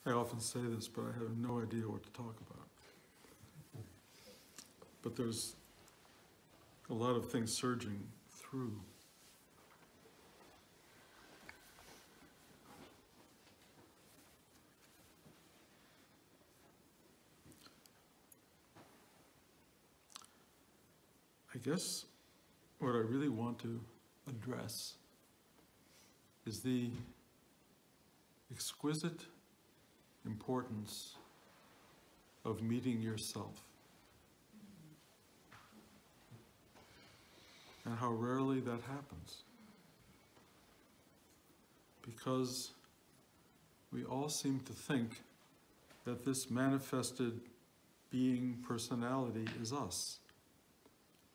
I often say this, but I have no idea what to talk about. But there's a lot of things surging through. I guess what I really want to address is the exquisite importance of meeting yourself, and how rarely that happens, because we all seem to think that this manifested being, personality, is us.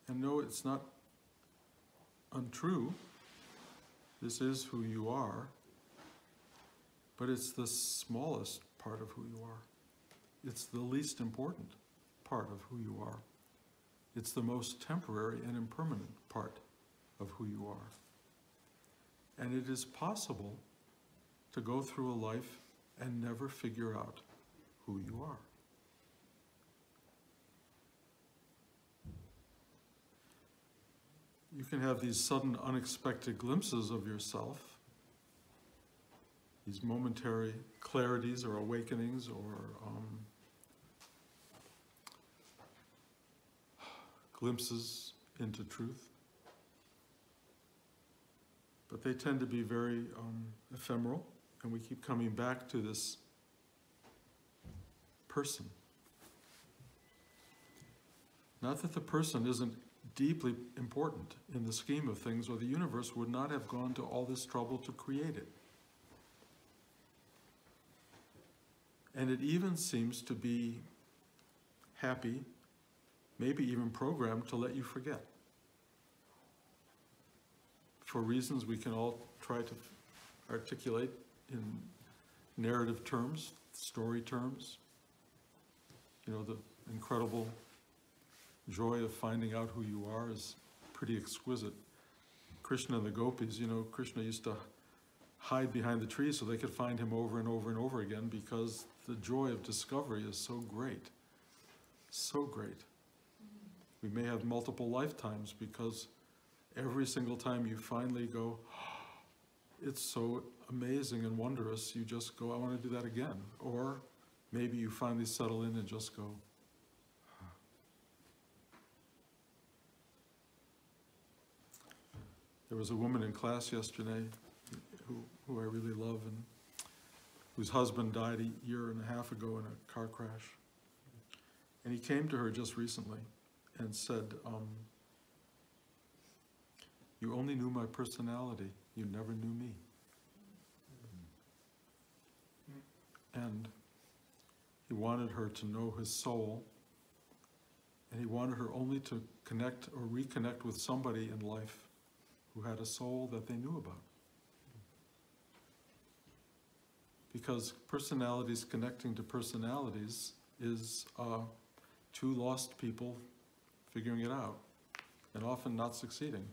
And no, it's not untrue. This is who you are, but it's the smallest part of who you are. It's the least important part of who you are. It's the most temporary and impermanent part of who you are. And it is possible to go through a life and never figure out who you are. You can have these sudden, unexpected glimpses of yourself, these momentary clarities or awakenings or glimpses into truth. But they tend to be very ephemeral, and we keep coming back to this person. Not that the person isn't deeply important in the scheme of things, or the universe would not have gone to all this trouble to create it. And it even seems to be happy, maybe even programmed to let you forget. For reasons we can all try to articulate in narrative terms, story terms. You know, the incredible joy of finding out who you are is pretty exquisite. Krishna and the gopis, you know, Krishna used to hide behind the trees so they could find him over and over and over again, because the joy of discovery is so great. So great. We may have multiple lifetimes, because every single time you finally go, oh, it's so amazing and wondrous, you just go, I want to do that again. Or maybe you finally settle in and just go, There was a woman in class yesterday who I really love, and whose husband died a year and a half ago in a car crash. And he came to her just recently and said, you only knew my personality, you never knew me. And he wanted her to know his soul, and he wanted her only to connect or reconnect with somebody in life who had a soul that they knew about. Because personalities connecting to personalities is two lost people figuring it out, and often not succeeding.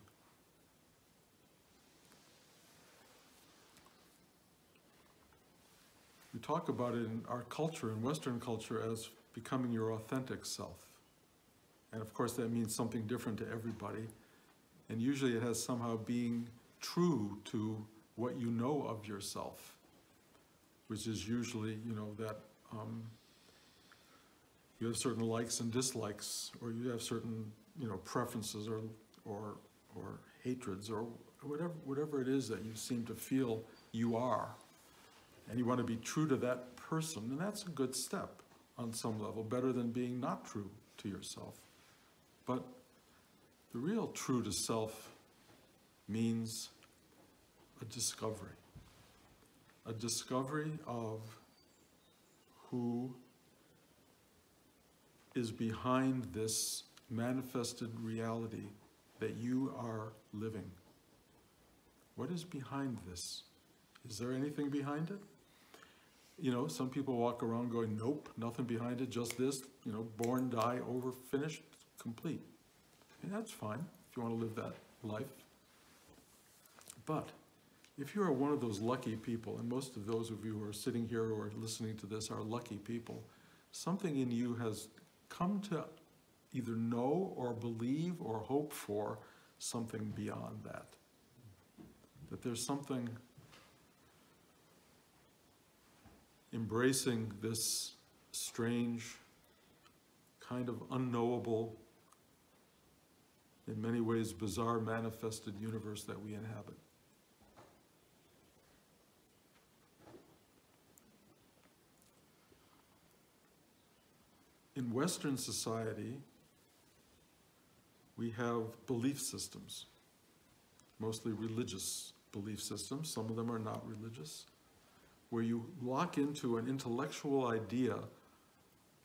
We talk about it in our culture, in Western culture, as becoming your authentic self. And of course that means something different to everybody. And usually it has somehow being true to what you know of yourself, which is usually, you know, that you have certain likes and dislikes, or you have certain, you know, preferences or hatreds, or whatever it is that you seem to feel you are. And you want to be true to that person, and that's a good step on some level, better than being not true to yourself. But the real true to self means a discovery of who is behind this manifested reality that you are living. What is behind this? Is there anything behind it? You know, some people walk around going, nope, nothing behind it, just this, you know, born, die, over, finished, complete. And that's fine if you want to live that life. But if you are one of those lucky people, and most of those of you who are sitting here or listening to this are lucky people, something in you has come to either know or believe or hope for something beyond that. That there's something embracing this strange, kind of unknowable, in many ways bizarre manifested universe that we inhabit. In Western society, we have belief systems, mostly religious belief systems. Some of them are not religious, where you lock into an intellectual idea,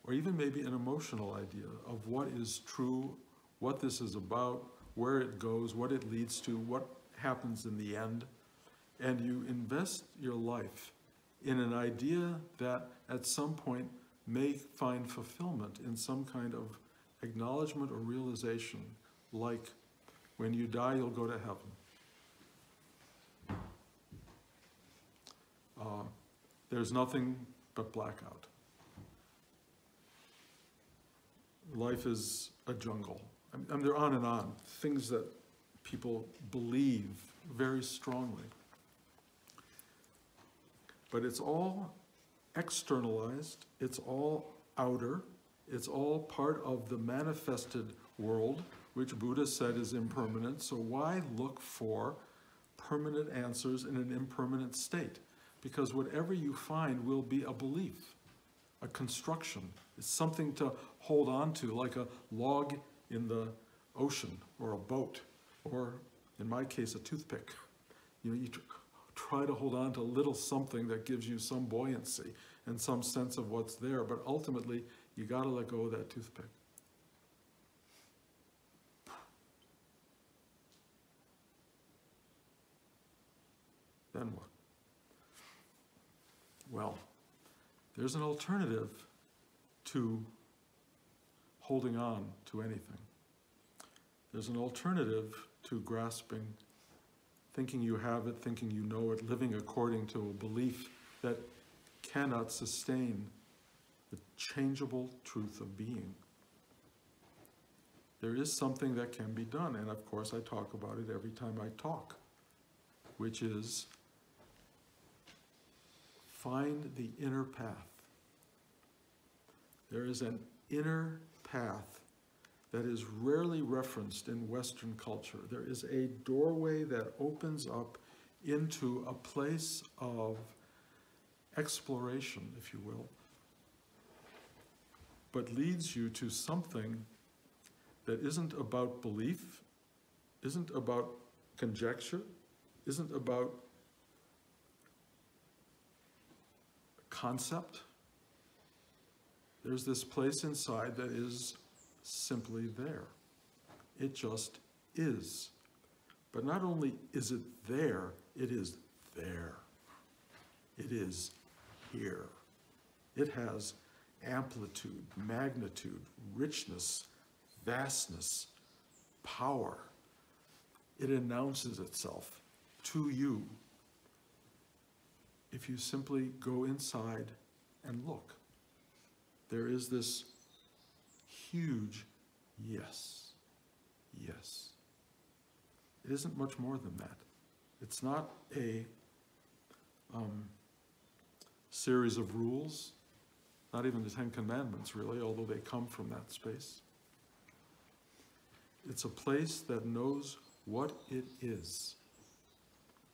or even maybe an emotional idea of what is true, what this is about, where it goes, what it leads to, what happens in the end, and you invest your life in an idea that at some point may find fulfillment in some kind of acknowledgement or realization, like when you die, you'll go to heaven. There's nothing but blackout. Life is a jungle. And they're on and on, things that people believe very strongly. But it's all externalized, it's all outer, it's all part of the manifested world, which Buddha said is impermanent. So why look for permanent answers in an impermanent state? Because whatever you find will be a belief, a construction. It's something to hold on to, like a log in the ocean, or a boat, or in my case, a toothpick. You know, you try to hold on to a little something that gives you some buoyancy and some sense of what's there, but ultimately, you gotta let go of that toothpick. Then what? Well, there's an alternative to holding on to anything. There's an alternative to grasping, thinking you have it, thinking you know it, living according to a belief that cannot sustain the changeable truth of being. There is something that can be done, and of course I talk about it every time I talk, which is find the inner path. There is an inner path that is rarely referenced in Western culture. There is a doorway that opens up into a place of exploration, if you will, but leads you to something that isn't about belief, isn't about conjecture, isn't about concept. There's this place inside that is simply there. It just is. But not only is it there, it is there. It is here. It has amplitude, magnitude, richness, vastness, power. It announces itself to you if you simply go inside and look. There is this huge yes, yes. It isn't much more than that. It's not a series of rules, not even the Ten Commandments really, although they come from that space. It's a place that knows what it is,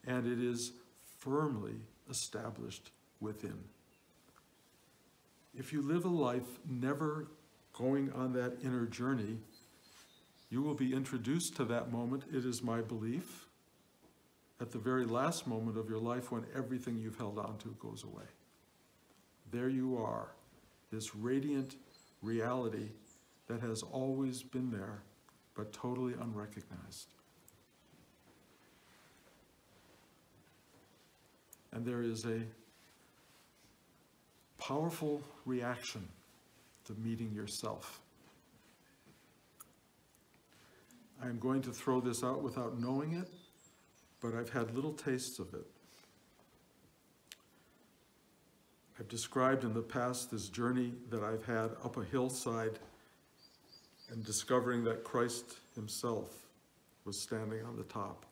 and it is firmly established within. If you live a life never going on that inner journey, you will be introduced to that moment, it is my belief, at the very last moment of your life when everything you've held on to goes away. There you are, this radiant reality that has always been there, but totally unrecognized. And there is a powerful reaction to meeting yourself. I'm going to throw this out without knowing it, but I've had little tastes of it. I've described in the past this journey that I've had up a hillside and discovering that Christ himself was standing on the top,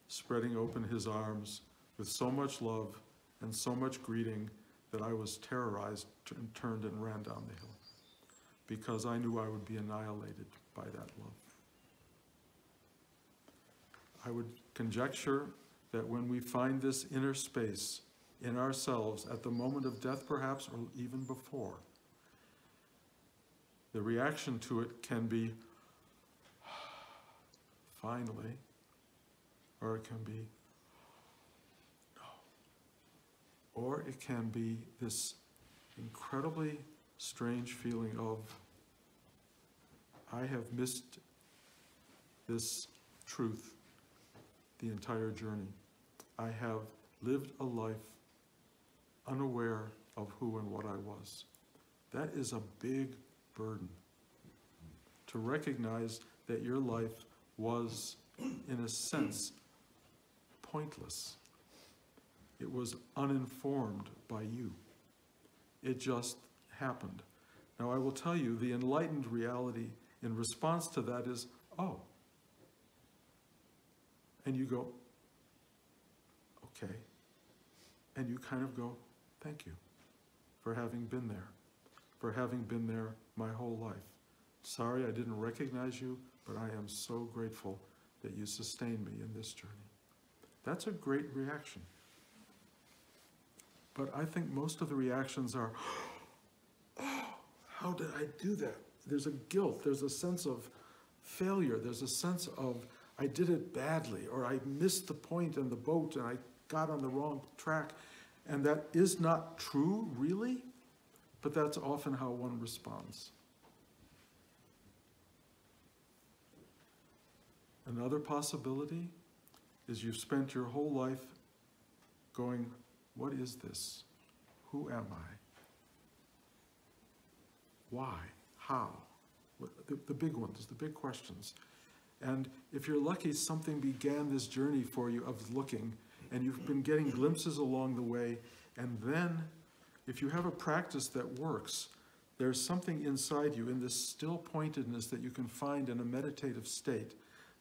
spreading open his arms with so much love and so much greeting that I was terrorized and turned and ran down the hill because I knew I would be annihilated by that love. I would conjecture that when we find this inner space in ourselves at the moment of death perhaps, or even before, the reaction to it can be, finally, or it can be, no. Or it can be this incredibly strange feeling of, I have missed this truth the entire journey. I have lived a life unaware of who and what I was. That is a big burden. To recognize that your life was, in a sense, pointless. It was uninformed by you. It just happened. Now I will tell you, the enlightened reality in response to that is, oh. And you go, okay. And you kind of go, thank you for having been there my whole life. Sorry I didn't recognize you, but I am so grateful that you sustained me in this journey. That's a great reaction. But I think most of the reactions are, oh, how did I do that? There's a guilt, there's a sense of failure, there's a sense of I did it badly, or I missed the point in the boat and I got on the wrong track. And that is not true, really, but that's often how one responds. Another possibility is you've spent your whole life going, what is this? Who am I? Why? How? The big ones, the big questions. And if you're lucky, something began this journey for you of looking, and you've been getting glimpses along the way. And then, if you have a practice that works, there's something inside you in this still pointedness that you can find in a meditative state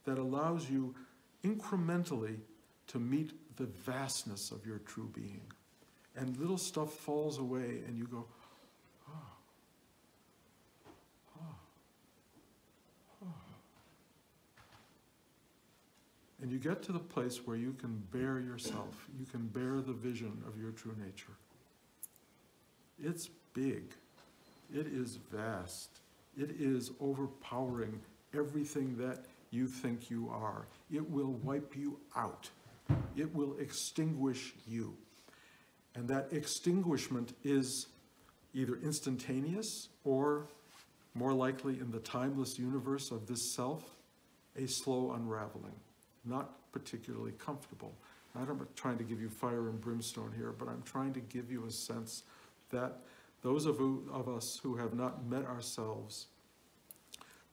that allows you incrementally to meet the vastness of your true being. And little stuff falls away and you go, oh, oh, oh. And you get to the place where you can bear yourself. You can bear the vision of your true nature. It's big. It is vast. It is overpowering everything that you think you are. It will wipe you out. It will extinguish you. And that extinguishment is either instantaneous or, more likely in the timeless universe of this self, a slow unraveling. Not particularly comfortable. I'm not trying to give you fire and brimstone here, but I'm trying to give you a sense that those of us who have not met ourselves,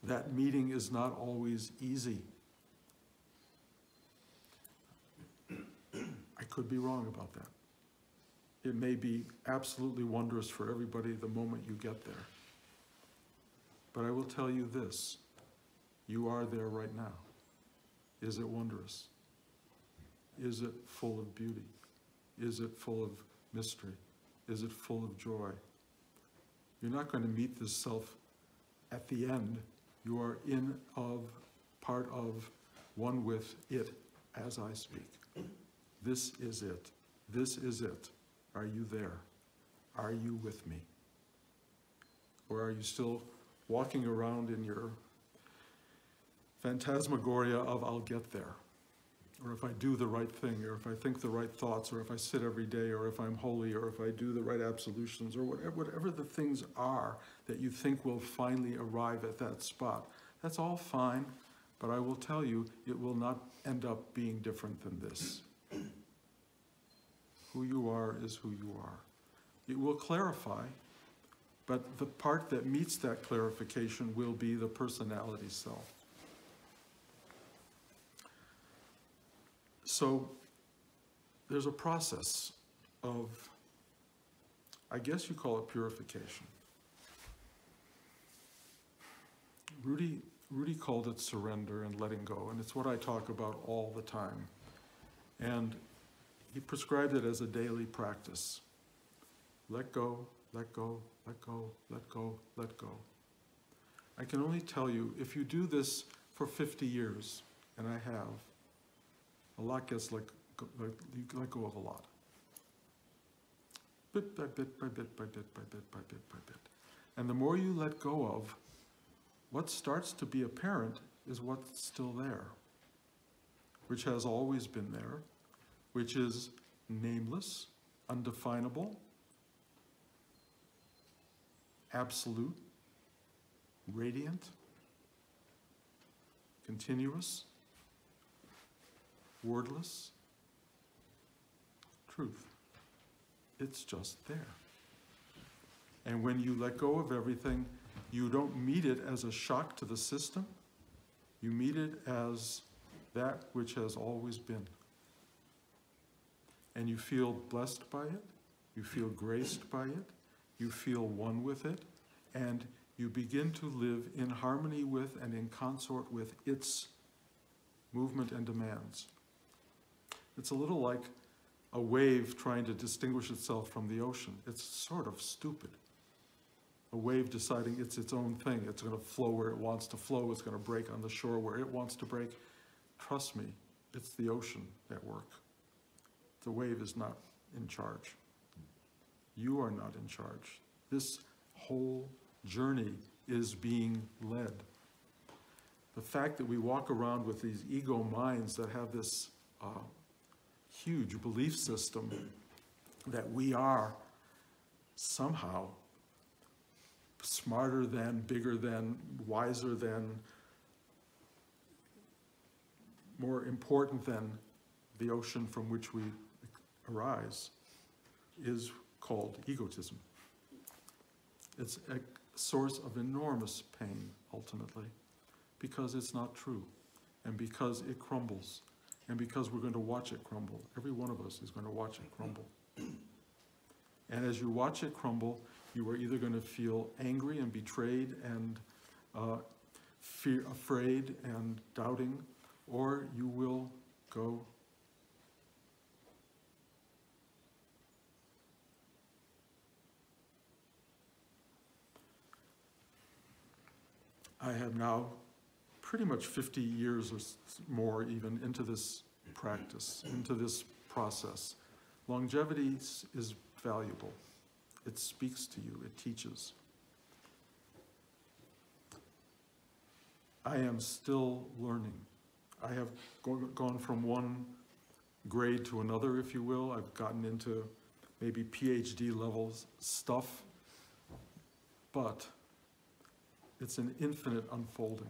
that meeting is not always easy. I could be wrong about that. It may be absolutely wondrous for everybody the moment you get there. But I will tell you this, you are there right now. Is it wondrous? Is it full of beauty? Is it full of mystery? Is it full of joy? You're not going to meet this self at the end. You are in of, part of, one with it as I speak. This is it. This is it. Are you there? Are you with me? Or are you still walking around in your phantasmagoria of I'll get there? Or if I do the right thing, or if I think the right thoughts, or if I sit every day, or if I'm holy, or if I do the right absolutions, or whatever the things are that you think will finally arrive at that spot. That's all fine, but I will tell you, it will not end up being different than this. Who you are is who you are. It will clarify, but the part that meets that clarification will be the personality self. So there's a process of, I guess you call it purification. Rudy called it surrender and letting go, and it's what I talk about all the time. And he prescribed it as a daily practice. Let go, let go, let go, let go, let go. I can only tell you, if you do this for 50 years, and I have, a lot gets you let go of a lot. Bit by bit by bit by bit by bit by bit by bit. And the more you let go of, what starts to be apparent is what's still there, which has always been there, which is nameless, undefinable, absolute, radiant, continuous, wordless, truth. It's just there. And when you let go of everything, you don't meet it as a shock to the system. You meet it as that which has always been. And you feel blessed by it. You feel graced by it. You feel one with it. And you begin to live in harmony with and in consort with its movement and demands. It's a little like a wave trying to distinguish itself from the ocean. It's sort of stupid. A wave deciding it's its own thing. It's going to flow where it wants to flow. It's going to break on the shore where it wants to break. Trust me, it's the ocean at work. The wave is not in charge. You are not in charge. This whole journey is being led. The fact that we walk around with these ego minds that have this huge belief system that we are somehow smarter than, bigger than, wiser than, more important than the ocean from which we arise is called egotism. It's a source of enormous pain, ultimately, because it's not true, and because it crumbles, and because we're going to watch it crumble. Every one of us is going to watch it crumble. And as you watch it crumble, you are either going to feel angry and betrayed and afraid and doubting, or you will go. I have now pretty much 50 years or more even into this practice, into this process. Longevity is valuable. It speaks to you, it teaches. I am still learning. I have gone from one grade to another, if you will. I've gotten into maybe PhD levels stuff, but it's an infinite unfolding.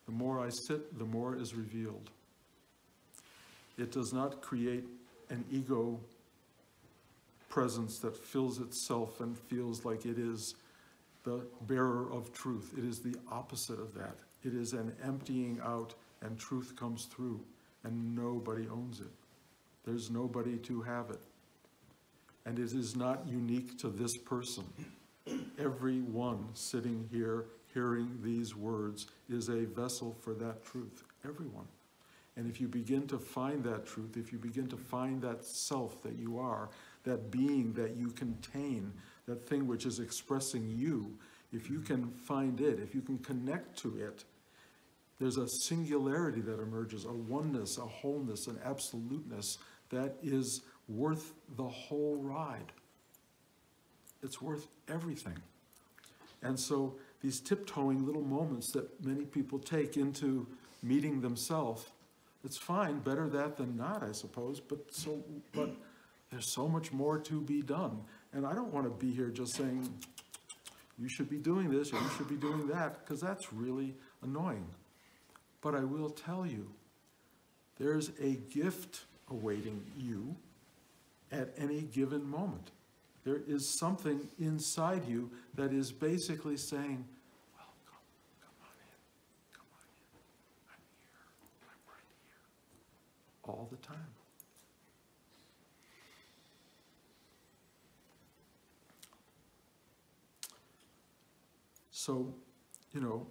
The more I sit, the more is revealed. It does not create an ego presence that fills itself and feels like it is the bearer of truth. It is the opposite of that. It is an emptying out, and truth comes through, and nobody owns it. There's nobody to have it. And it is not unique to this person. Everyone sitting here hearing these words is a vessel for that truth. Everyone. And if you begin to find that truth, if you begin to find that self that you are, that being that you contain, that thing which is expressing you, if you can find it, if you can connect to it, there's a singularity that emerges, a oneness, a wholeness, an absoluteness that is worth the whole ride. It's worth everything. And so these tiptoeing little moments that many people take into meeting themselves, it's fine, better that than not, I suppose, but there's so much more to be done. And I don't want to be here just saying, you should be doing this, or you should be doing that, because that's really annoying. But I will tell you, there's a gift awaiting you at any given moment. There is something inside you that is basically saying, welcome, come on in, I'm here, I'm right here. all the time. So, you know,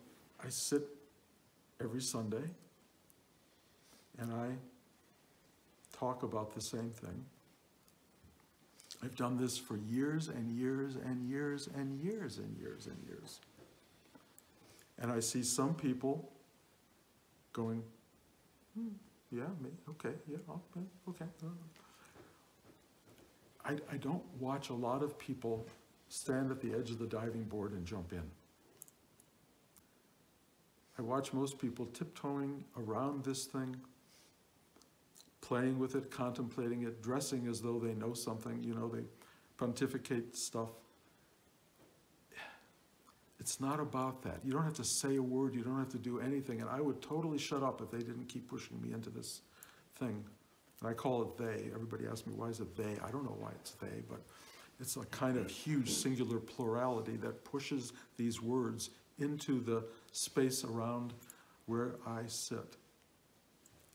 I sit every Sunday and I talk about the same thing. I've done this for years and years and years and years and years and years. And I see some people going, yeah, okay, yeah, okay. I don't watch a lot of people stand at the edge of the diving board and jump in. I watch most people tiptoeing around this thing, playing with it, contemplating it, dressing as though they know something, you know, they pontificate stuff. It's not about that. You don't have to say a word, you don't have to do anything, and I would totally shut up if they didn't keep pushing me into this thing. And I call it they. Everybody asks me, why is it they? I don't know why it's they, but it's a kind of huge singular plurality that pushes these words into the space around where I sit.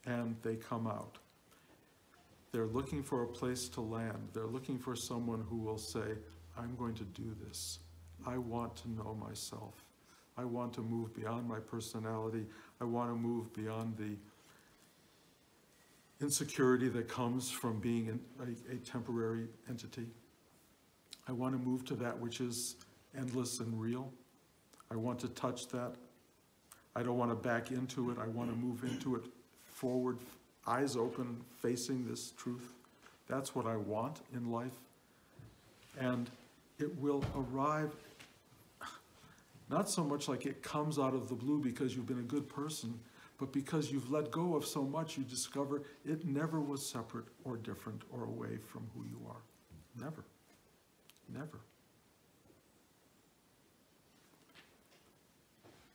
And they come out. They're looking for a place to land. They're looking for someone who will say, I'm going to do this. I want to know myself. I want to move beyond my personality. I want to move beyond the insecurity that comes from being a temporary entity. I want to move to that which is endless and real. I want to touch that. I don't want to back into it. I want to move into it forward, eyes open, facing this truth. That's what I want in life. And it will arrive, not so much like it comes out of the blue because you've been a good person, but because you've let go of so much, you discover it never was separate or different or away from who you are. Never. Never.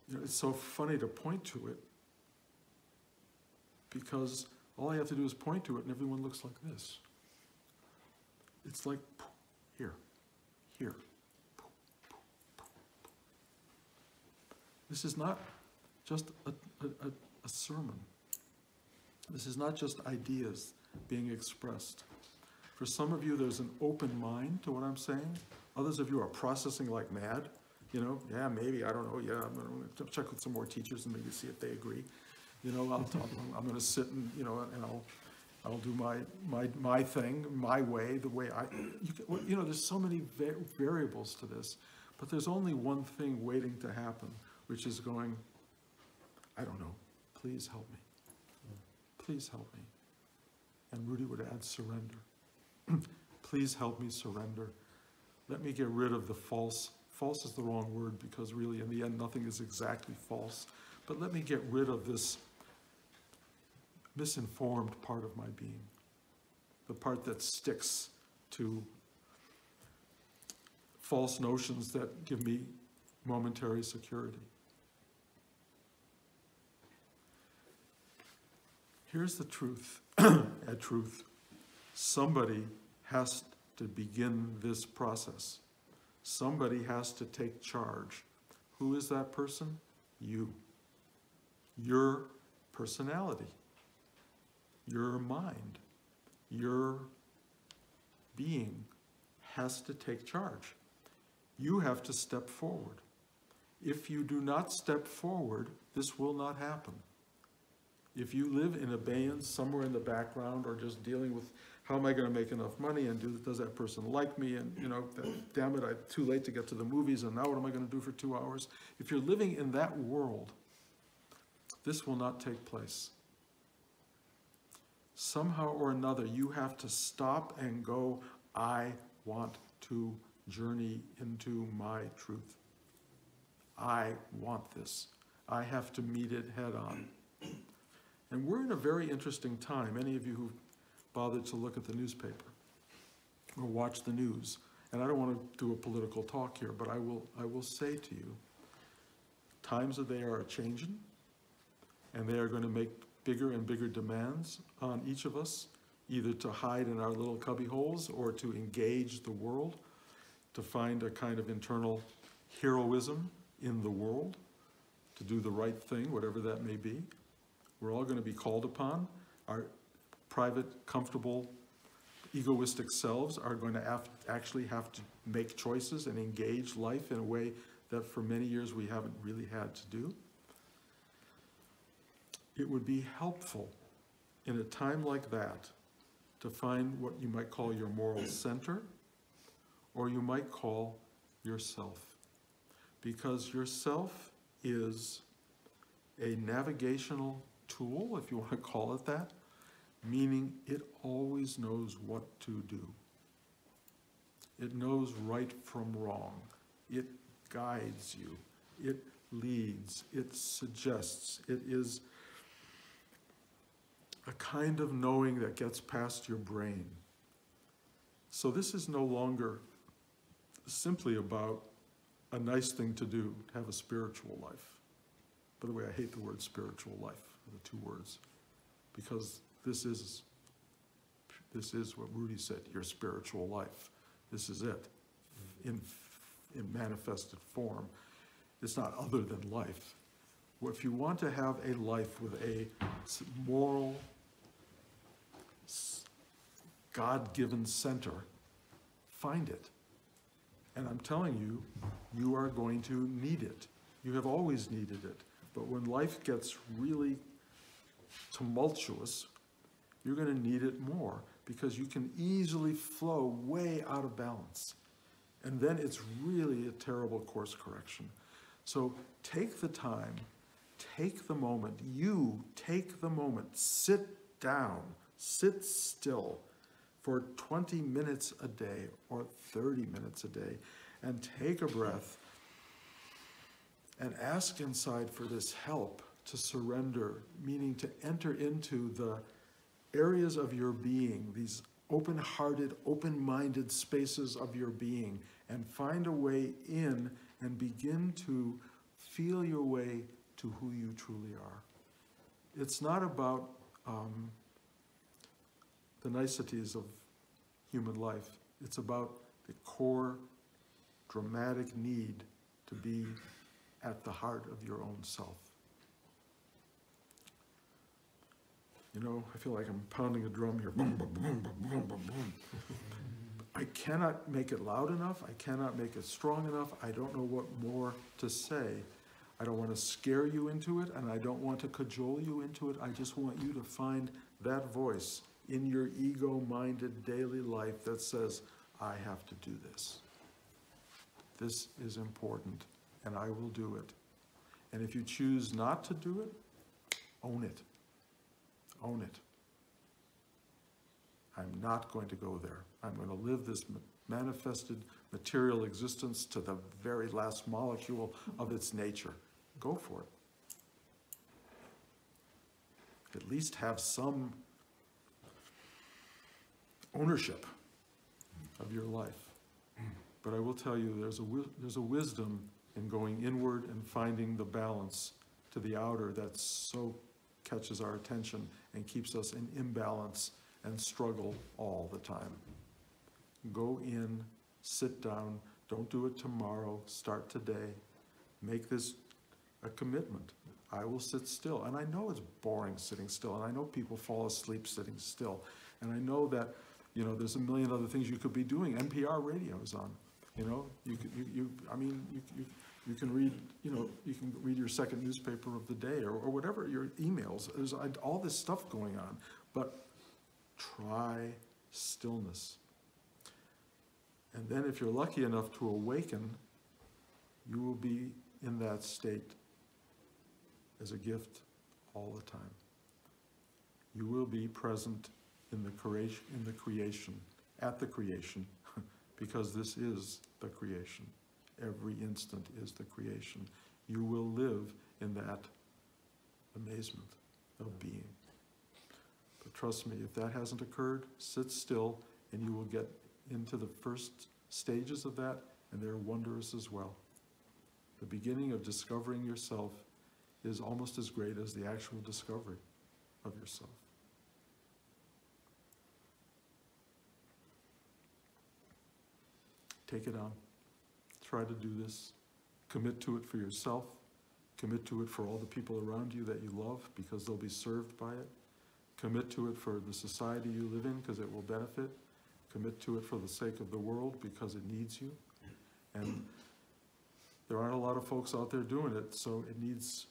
You know, it's so funny to point to it because all I have to do is point to it and everyone looks like this. It's like here, here. This is not just a sermon. This is not just ideas being expressed. For some of you, there's an open mind to what I'm saying. Others of you are processing like mad. You know, yeah, maybe, I don't know, yeah, I'm going to check with some more teachers and maybe see if they agree. You know, I'm going to sit and, you know, and I'll do my thing, my way, the way you know, there's so many variables to this, but there's only one thing waiting to happen, which is going, I don't know, please help me. Please help me. And Rudy would add surrender. Please help me surrender. Let me get rid of the false. False is the wrong word because really in the end nothing is exactly false. But let me get rid of this misinformed part of my being. The part that sticks to false notions that give me momentary security. Here's the truth, a truth. Somebody has to begin this process. Somebody has to take charge. Who is that person? You. Your personality. Your mind. Your being has to take charge. You have to step forward. If you do not step forward, this will not happen. If you live in abeyance somewhere in the background or just dealing with how am I going to make enough money and does that person like me and, you know, damn it, I'm too late to get to the movies and now what am I going to do for 2 hours? If you're living in that world, this will not take place. Somehow or another, you have to stop and go, I want to journey into my truth. I want this. I have to meet it head on. And we're in a very interesting time. Any of you who've bothered to look at the newspaper or watch the news, and I don't want to do a political talk here, but I will say to you, times that they are changing, and they are going to make bigger and bigger demands on each of us, either to hide in our little cubby holes or to engage the world, to find a kind of internal heroism in the world, to do the right thing, whatever that may be. We're all going to be called upon. private, comfortable, egoistic selves are going to actually have to make choices and engage life in a way that for many years we haven't really had to do. It would be helpful in a time like that to find what you might call your moral center, or you might call yourself. Because yourself is a navigational tool, if you want to call it that, meaning it always knows what to do. It knows right from wrong. It guides you. It leads. It suggests. It is a kind of knowing that gets past your brain. So this is no longer simply about a nice thing to do, to have a spiritual life. By the way, I hate the word spiritual life, the two words, because this is what Rudy said, your spiritual life. This is it, in manifested form. It's not other than life. If you want to have a life with a moral, God-given center, find it. And I'm telling you, you are going to need it. You have always needed it. But when life gets really tumultuous, you're going to need it more, because you can easily flow way out of balance. And then it's really a terrible course correction. So take the time, take the moment. You take the moment, sit down, sit still for 20 minutes a day or 30 minutes a day, and take a breath and ask inside for this help to surrender, meaning to enter into the areas of your being, these open-hearted, open-minded spaces of your being, and find a way in and begin to feel your way to who you truly are. It's not about the niceties of human life. It's about the core, dramatic need to be at the heart of your own self. You know, I feel like I'm pounding a drum here. Boom, boom, boom, boom, boom, boom, boom. I cannot make it loud enough. I cannot make it strong enough. I don't know what more to say. I don't want to scare you into it, and I don't want to cajole you into it. I just want you to find that voice in your ego-minded daily life that says, I have to do this. This is important, and I will do it. And if you choose not to do it, own it. Own it. I'm not going to go there. I'm going to live this manifested material existence to the very last molecule of its nature. Go for it. At least have some ownership of your life. But I will tell you, there's a wisdom in going inward and finding the balance to the outer that so catches our attention and keeps us in imbalance and struggle all the time. Go in, sit down, don't do it tomorrow, start today. Make this a commitment. I will sit still. And I know it's boring sitting still, and I know people fall asleep sitting still. And I know that, you know, there's a million other things you could be doing. NPR radio is on. You know, you can read, you know, you can read your second newspaper of the day, or whatever, your emails. There's all this stuff going on. But try stillness. And then if you're lucky enough to awaken, you will be in that state as a gift all the time. You will be present in the creation, at the creation, because this is the creation. Every instant is the creation. You will live in that amazement of being. But trust me, if that hasn't occurred, sit still and you will get into the first stages of that, and they're wondrous as well. The beginning of discovering yourself is almost as great as the actual discovery of yourself. Take it on. Try to do this. Commit to it for yourself. Commit to it for all the people around you that you love, because they'll be served by it. Commit to it for the society you live in because it will benefit. Commit to it for the sake of the world because it needs you. And there aren't a lot of folks out there doing it, so it needs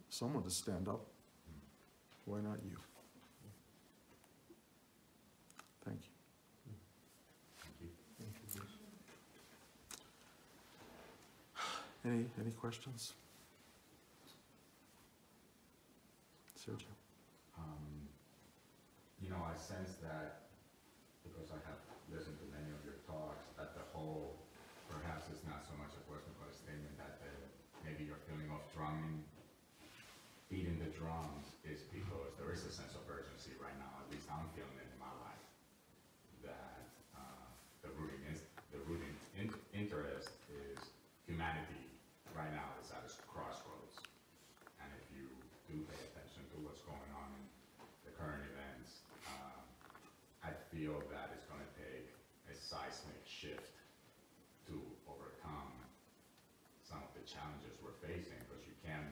someone to stand up. Why not you? Thank you. Any questions? Sergio? You know, I sense that, because I have listened to many of your talks, that the whole, perhaps it's not so much a question but a statement, that maybe your feeling of drumming, beating the drums, is because there is a sense of urgency right now, at least I'm feeling it in my life, that the rooting interest is humanity right now is at a crossroads. And if you do pay attention to what's going on in the current events, I feel that it's going to take a seismic shift to overcome some of the challenges we're facing, because you can't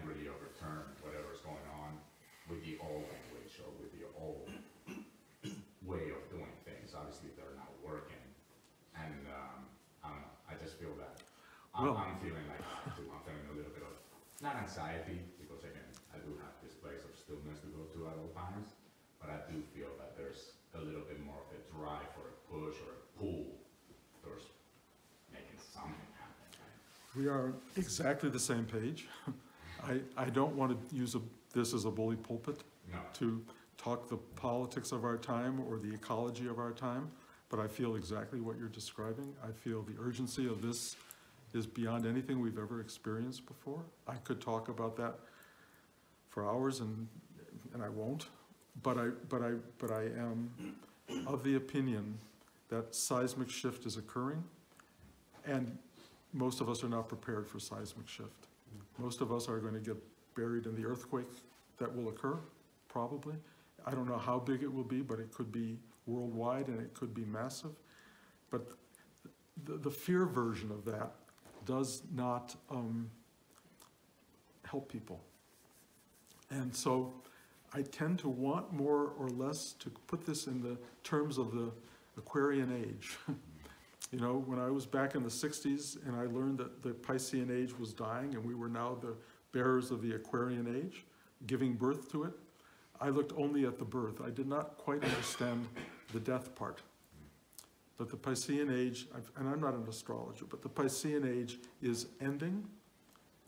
really overturn whatever's going on with the old language or with the old way of doing things. Obviously, they're not working, and I don't know. I just feel that I'm feeling like that too. I'm feeling a little bit of not anxiety, because again, I do have this place of stillness to go to at all times, but I do feel that there's a little bit more of a drive or a push or a pull towards making something happen. Right? We are exactly the same page. I don't want to use this as a bully pulpit to talk the politics of our time or the ecology of our time, but I feel exactly what you're describing. I feel the urgency of this is beyond anything we've ever experienced before. I could talk about that for hours, and I won't, but I am of the opinion that seismic shift is occurring, and most of us are not prepared for seismic shift. Most of us are going to get buried in the earthquake that will occur, probably. I don't know how big it will be, but it could be worldwide and it could be massive. But the fear version of that does not help people. And so I tend to want more or less to put this in the terms of the Aquarian age. You know, when I was back in the 60s and I learned that the Piscean age was dying and we were now the bearers of the Aquarian age, giving birth to it, I looked only at the birth. I did not quite understand the death part. But the Piscean age, and I'm not an astrologer, but the Piscean age is ending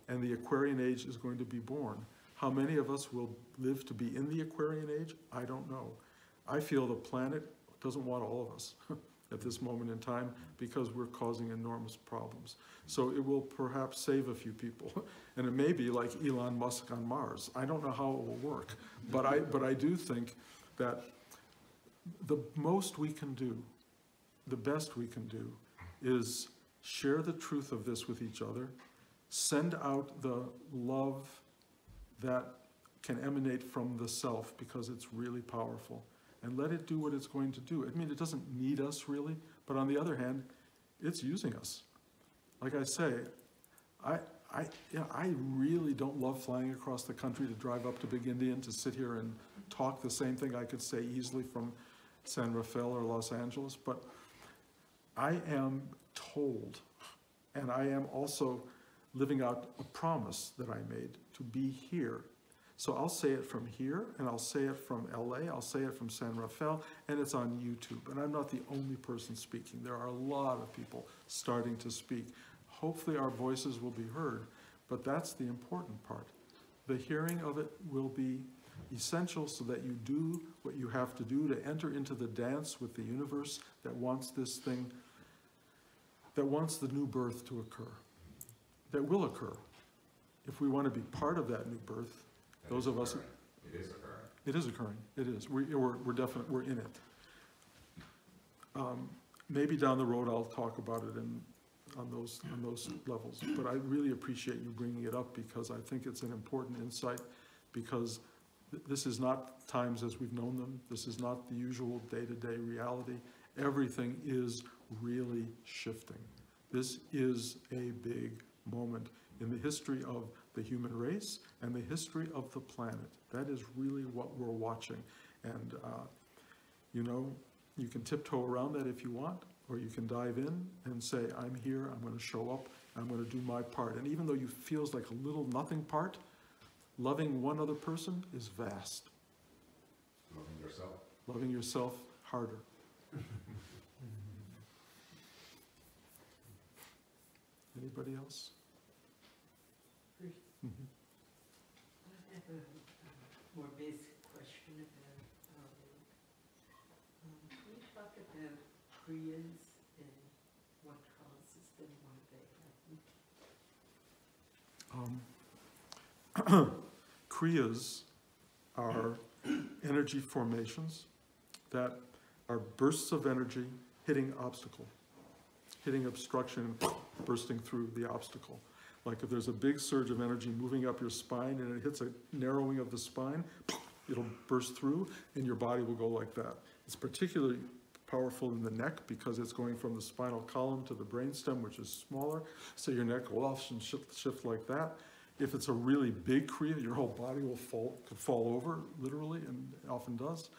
and the Aquarian age is going to be born. How many of us will live to be in the Aquarian age? I don't know. I feel the planet doesn't want all of us at this moment in time because we're causing enormous problems. So it will perhaps save a few people. And it may be like Elon Musk on Mars. I don't know how it will work. But I do think that the most we can do, the best we can do, is share the truth of this with each other, send out the love that can emanate from the self, because it's really powerful, and let it do what it's going to do. I mean, it doesn't need us really, but on the other hand, it's using us. Like I say, I really don't love flying across the country to drive up to Big Indian to sit here and talk the same thing I could say easily from San Rafael or Los Angeles, but I am told, and I am also living out a promise that I made to be here. So I'll say it from here, and I'll say it from LA, I'll say it from San Rafael, and it's on YouTube. And I'm not the only person speaking. There are a lot of people starting to speak. Hopefully our voices will be heard, but that's the important part. The hearing of it will be essential so that you do what you have to do to enter into the dance with the universe that wants this thing, that wants the new birth to occur, that will occur. If we want to be part of that new birth, those of us, it is occurring. It is occurring. It is. We're definite. We're in it. Maybe down the road I'll talk about it on those levels. But I really appreciate you bringing it up, because I think it's an important insight. Because this is not times as we've known them. This is not the usual day-to-day reality. Everything is really shifting. This is a big moment in the history of the human race and the history of the planet. That is really what we're watching. And, you know, you can tiptoe around that if you want, or you can dive in and say, I'm here, I'm going to show up, I'm going to do my part. And even though you feels like a little nothing part, loving one other person is vast. Loving yourself. Loving yourself harder. Anybody else? Bruce, Mhm. I have a more basic question about our world. Can you talk about Kriyas and what causes them, why they happen? Kriyas are energy formations that are bursts of energy hitting obstacle, hitting obstruction, bursting through the obstacle. Like if there's a big surge of energy moving up your spine and it hits a narrowing of the spine, it'll burst through and your body will go like that. It's particularly powerful in the neck because it's going from the spinal column to the brainstem, which is smaller, so your neck will often shift like that. If it's a really big Kriya, your whole body will could fall over, literally, and it often does.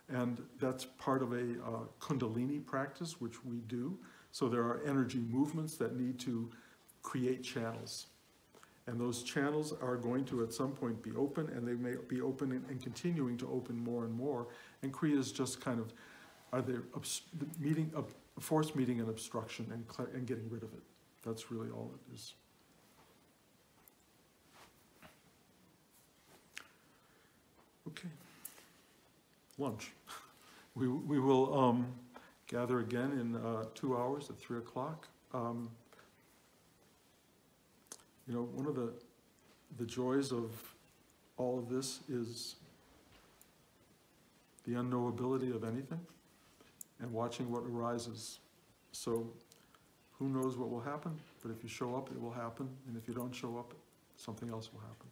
And that's part of a Kundalini practice, which we do. So there are energy movements that need to create channels. And those channels are going to at some point be open, and they may be open and continuing to open more and more. And Kriyas just kind of are the force meeting an obstruction and getting rid of it. That's really all it is. Okay. Lunch. We will gather again in 2 hours at 3 o'clock. You know, one of the joys of all of this is the unknowability of anything and watching what arises. So who knows what will happen, but if you show up, it will happen, and if you don't show up, something else will happen.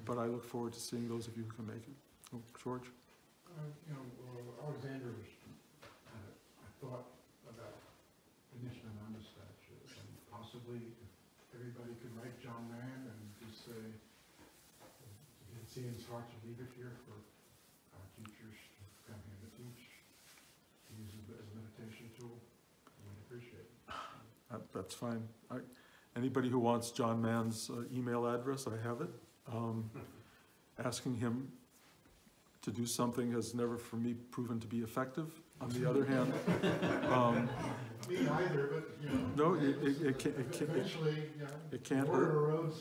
But I look forward to seeing those of you who can make it. Oh, George? Alexander was, I thought about the Nishnananda statue, and possibly if everybody could write John Mann and just say, it's in his heart to leave it here for our teachers to come here to teach, use it as a meditation tool, we'd appreciate it. That's fine. Anybody who wants John Mann's email address, I have it. Asking him to do something has never, for me, proven to be effective. On the other hand, Me either, but, you know. no, it can't hurt.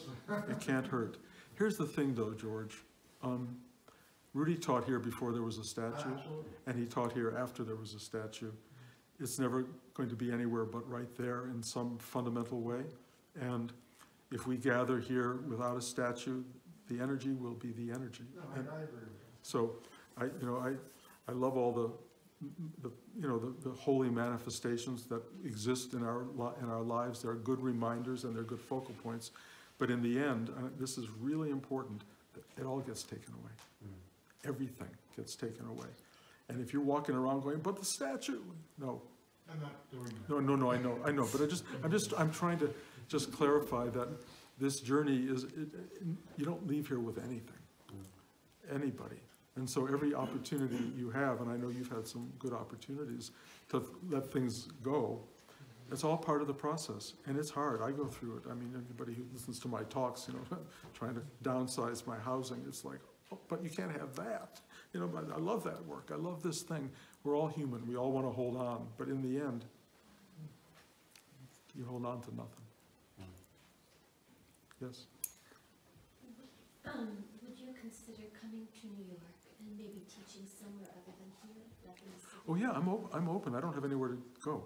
It can't hurt. Here's the thing, though, George. Rudy taught here before there was a statue, Absolutely. and he taught here after there was a statue. It's never going to be anywhere but right there in some fundamental way. And if we gather here without a statue, the energy will be the energy. No, And I agree with you. so, I love all the holy manifestations that exist in our lives. They're good reminders and they're good focal points. But in the end, this is really important. It all gets taken away. Everything gets taken away. And if you're walking around going, but the statue, no. I'm not doing that. No, I know. But I'm trying to just clarify that this journey is, you don't leave here with anything. Anybody. And so every opportunity you have, and I know you've had some good opportunities to let things go, it's all part of the process. And it's hard. I go through it. I mean, anybody who listens to my talks, trying to downsize my housing, it's like, oh, but you can't have that. But I love that work. I love this thing. We're all human. We all want to hold on. But in the end, you hold on to nothing. Yes? Would you consider coming to New York and maybe teaching somewhere other than here? Like in the city? Oh yeah, I'm open. I don't have anywhere to go.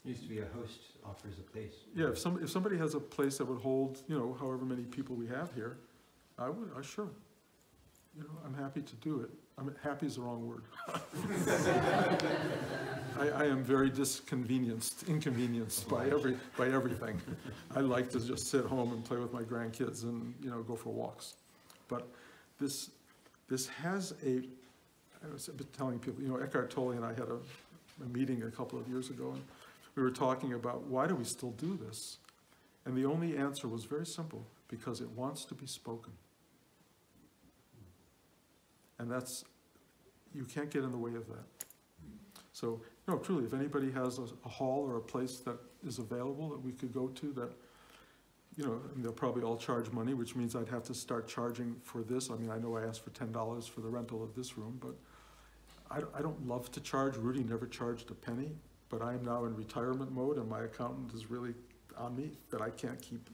Used to be a host offers a place. Yeah, if somebody has a place that would hold, however many people we have here, I sure. I'm happy to do it. Happy is the wrong word. I am very inconvenienced by everything. I like to just sit home and play with my grandkids and, go for walks. But this has I was telling people, Eckhart Tolle and I had a meeting a couple of years ago, and we were talking about why do we still do this? And the only answer was very simple, because it wants to be spoken. And that's, you can't get in the way of that. So, no, truly, if anybody has a hall or a place that is available that we could go to that, you know, and they'll probably all charge money, which means I'd have to start charging for this. I mean, I know I asked for $10 for the rental of this room, but I don't love to charge. Rudy never charged a penny, but I am now in retirement mode, and my accountant is really on me that I can't keep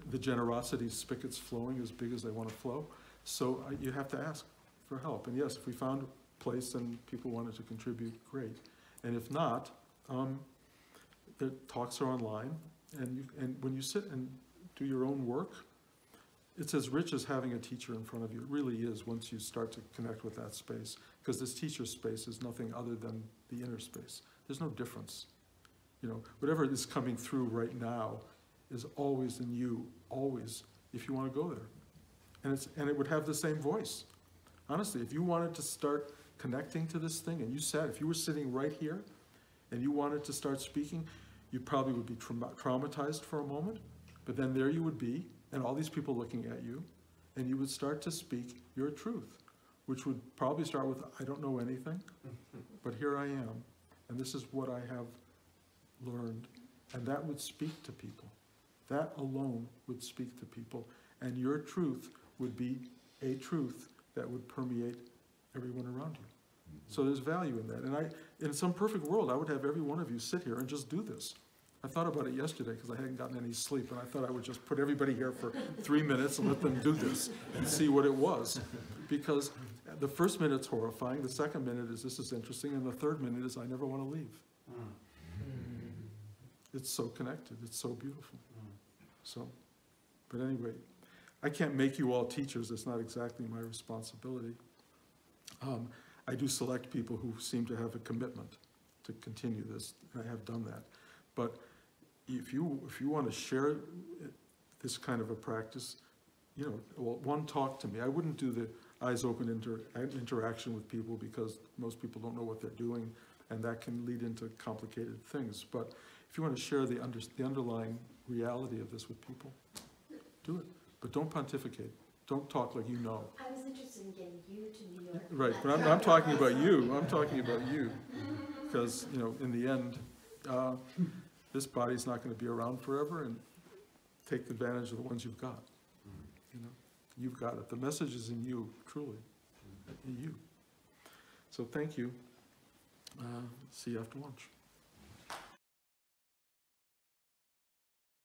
the generosity spigots flowing as big as they want to flow. So you have to ask for help. And yes, if we found a place and people wanted to contribute, great. And if not, the talks are online, and when you sit and do your own work, it's as rich as having a teacher in front of you. It really is, once you start to connect with that space, because this teacher space is nothing other than the inner space. There's no difference. You know, whatever is coming through right now is always in you, always, if you want to go there. And it would have the same voice. Honestly, if you wanted to start connecting to this thing, and if you were sitting right here, and you wanted to start speaking, you probably would be traumatized for a moment, but then there you would be, and all these people looking at you, and you would start to speak your truth, which would probably start with, I don't know anything, but here I am, and this is what I have learned, and that would speak to people. That alone would speak to people, and your truth would be a truth that would permeate everyone around you. So there's value in that. And in some perfect world, I would have every one of you sit here and just do this. I thought about it yesterday because I hadn't gotten any sleep, and I thought I would just put everybody here for 3 minutes and let them do this and see what it was. Because the first minute's horrifying, the second minute is this is interesting, and the third minute is I never want to leave. It's so connected, it's so beautiful. So, but anyway, I can't make you all teachers, it's not exactly my responsibility. I do select people who seem to have a commitment to continue this, and I have done that. But if you want to share this kind of a practice, you know, well, one, talk to me. I wouldn't do the eyes open interaction with people because most people don't know what they're doing, and that can lead into complicated things. But if you want to share the underlying reality of this with people, do it. But don't pontificate. Don't talk like you know. I was interested in getting you to New York. Right, but I'm talking about you. I'm talking about you. Because, you know, in the end, this body's not going to be around forever, and take advantage of the ones you've got. You know, you've got it. The message is in you, truly, in you. So thank you. See you after lunch.